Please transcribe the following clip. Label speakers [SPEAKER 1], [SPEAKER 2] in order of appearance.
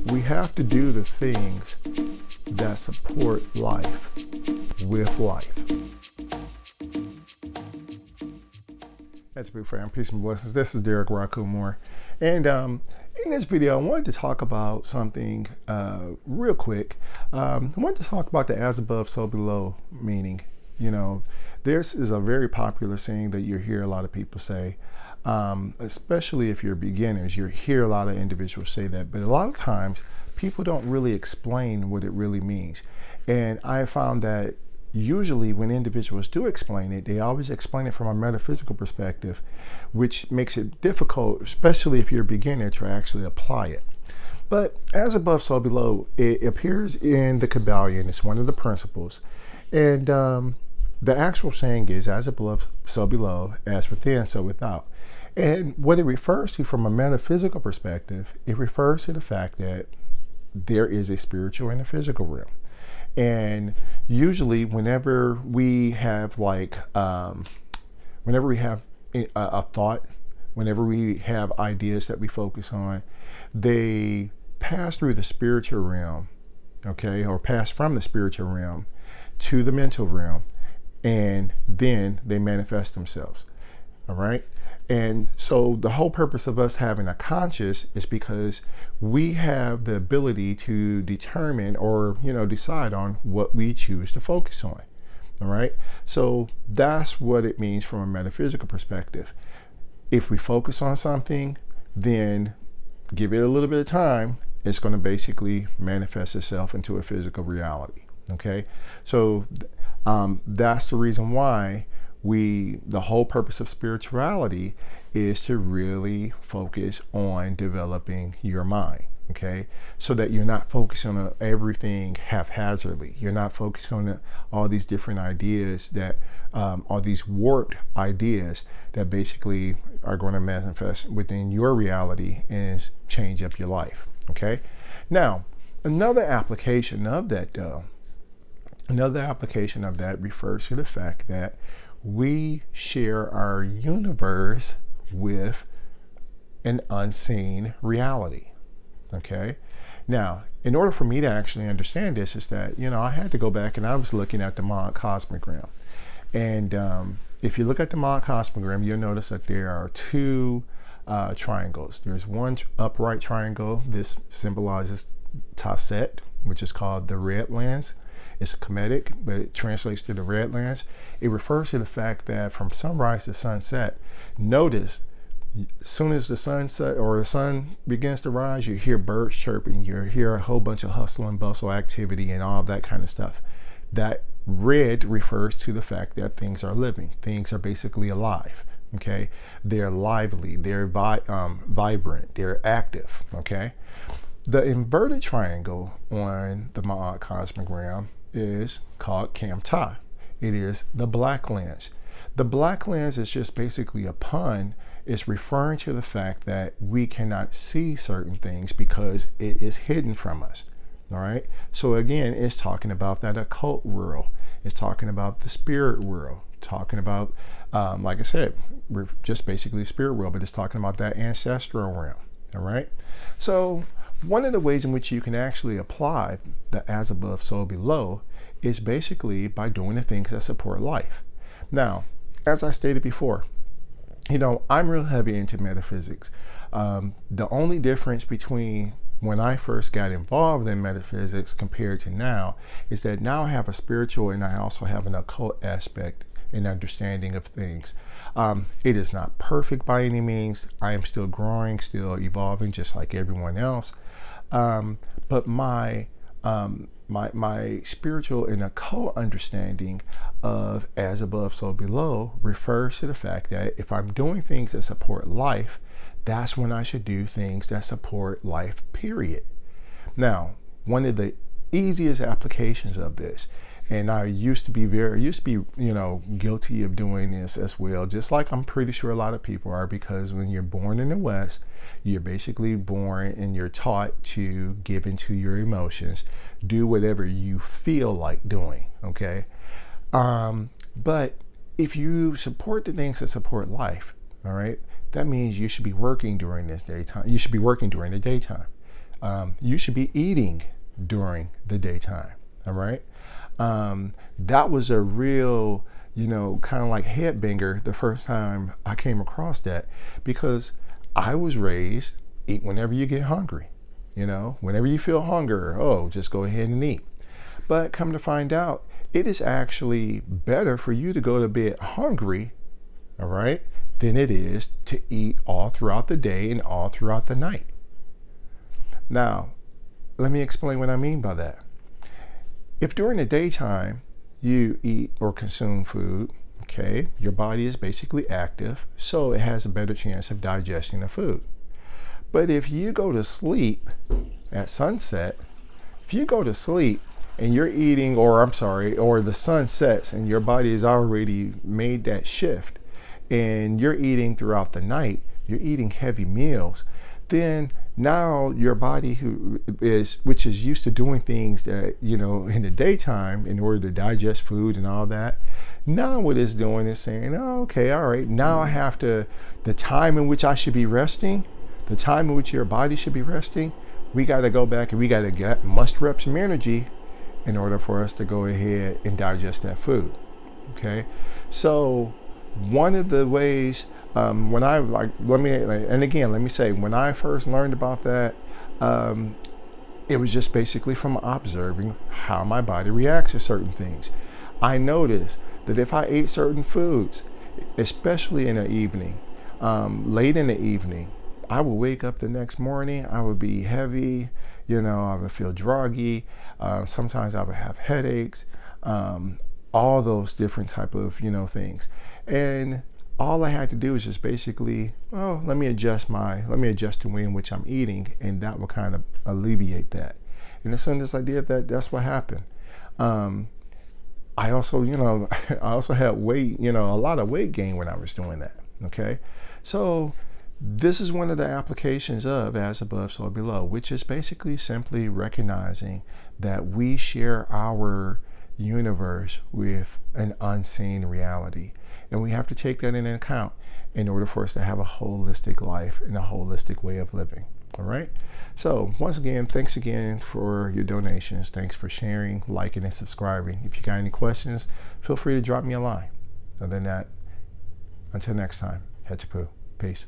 [SPEAKER 1] we have to do the things that support life with life. That's big fam. Peace and blessings. This is Derric Moore. And in this video, I wanted to talk about something real quick. I wanted to talk about the as above, so below meaning. You know, this is a very popular saying that you hear a lot of people say, especially if you're beginners. You hear a lot of individuals say that, but a lot of times people don't really explain what it really means. And I found that usually when individuals do explain it, they always explain it from a metaphysical perspective, which makes it difficult, especially if you're a beginner, to actually apply it. But as above, so below, it appears in the Kabbalion. It's one of the principles. And the actual saying is, as above, so below, as within, so without. And what it refers to from a metaphysical perspective, it refers to the fact that there is a spiritual and a physical realm. And usually whenever we have whenever we have a thought, whenever we have ideas that we focus on, they pass through the spiritual realm, okay, or pass from the spiritual realm to the mental realm, and then they manifest themselves. All right. And so the whole purpose of us having a conscious is because we have the ability to determine or, decide on what we choose to focus on. All right. So that's what it means from a metaphysical perspective. If we focus on something, then give it a little bit of time, it's going to basically manifest itself into a physical reality. Okay. So that's the reason why the whole purpose of spirituality is to really focus on developing your mind, okay? So that you're not focusing on everything haphazardly. You're not focusing on all these different ideas that, all these warped ideas that basically are going to manifest within your reality and change up your life, okay? Now, another application of that refers to the fact that we share our universe with an unseen reality. Okay. Now, in order for me to actually understand this, is that, I had to go back and I was looking at the cosmogram. And if you look at the cosmogram, you'll notice that there are two triangles. There's one upright triangle. This symbolizes Taset, which is called the red lands. It's a Kemetic, but it translates to the red lands. It refers to the fact that from sunrise to sunset, notice, as soon as the sunset or the sun begins to rise, you hear birds chirping, you hear a whole bunch of hustle and bustle activity and all that kind of stuff. That red refers to the fact that things are living. Things are basically alive, okay? They're lively, they're vibrant, they're active, okay? The inverted triangle on the Ma'at cosmogram is called Kamta. It is the black lens. The black lens is just basically a pun. It's referring to the fact that we cannot see certain things because it is hidden from us. All right. So again, it's talking about that occult world. It's talking about the spirit world. Talking about, like I said, we're just basically spirit world, but it's talking about that ancestral realm. All right. So one of the ways in which you can actually apply the as above, so below is basically by doing the things that support life. Now, as I stated before, I'm real heavy into metaphysics. The only difference between when I first got involved in metaphysics compared to now is that now I have a spiritual and I also have an occult aspect and understanding of things. It is not perfect by any means. I am still growing, still evolving, just like everyone else. But my spiritual and occult understanding of as above, so below refers to the fact that if I'm doing things that support life, that's when I should do things that support life, period. Now, one of the easiest applications of this, and I used to be guilty of doing this as well, just like I'm pretty sure a lot of people are, because when you're born in the West, you're basically born and you're taught to give into your emotions, do whatever you feel like doing, okay? But if you support the things that support life, all right, that means you should be working during this daytime. You should be working during the daytime. You should be eating during the daytime. All right. That was a real, kind of like headbanger the first time I came across that, because I was raised, eat whenever you get hungry. Whenever you feel hunger, just go ahead and eat. But come to find out, it is actually better for you to go to bed hungry, all right, than it is to eat all throughout the day and all throughout the night. Now, let me explain what I mean by that. If during the daytime you eat or consume food, okay, your body is basically active, so it has a better chance of digesting the food. But if you go to sleep at sunset, if you go to sleep and you're eating, or the sun sets and your body has already made that shift and you're eating throughout the night, you're eating heavy meals, then now your body, which is used to doing things that, in the daytime in order to digest food and all that, now what it's doing is saying, oh, okay, all right, now I have to, the time in which I should be resting, the time in which your body should be resting, we got to go back and we got to muster up some energy in order for us to go ahead and digest that food. Okay, so one of the ways when I let me say, when I first learned about that, it was just basically from observing how my body reacts to certain things. I noticed that if I ate certain foods, especially in the evening, late in the evening, I would wake up the next morning, I would be heavy, I would feel groggy. Sometimes I would have headaches, all those different type of, things. And all I had to do is just basically, let me adjust the way in which I'm eating, and that will kind of alleviate that. And as soon as I did that, that's what happened. I also, I also had weight, a lot of weight gain when I was doing that. Okay. So this is one of the applications of as above, so below, which is basically simply recognizing that we share our universe with an unseen reality. And we have to take that into account in order for us to have a holistic life and a holistic way of living. All right. So once again, thanks again for your donations. Thanks for sharing, liking, and subscribing. If you got any questions, feel free to drop me a line. Other than that, until next time, head to poo. Peace.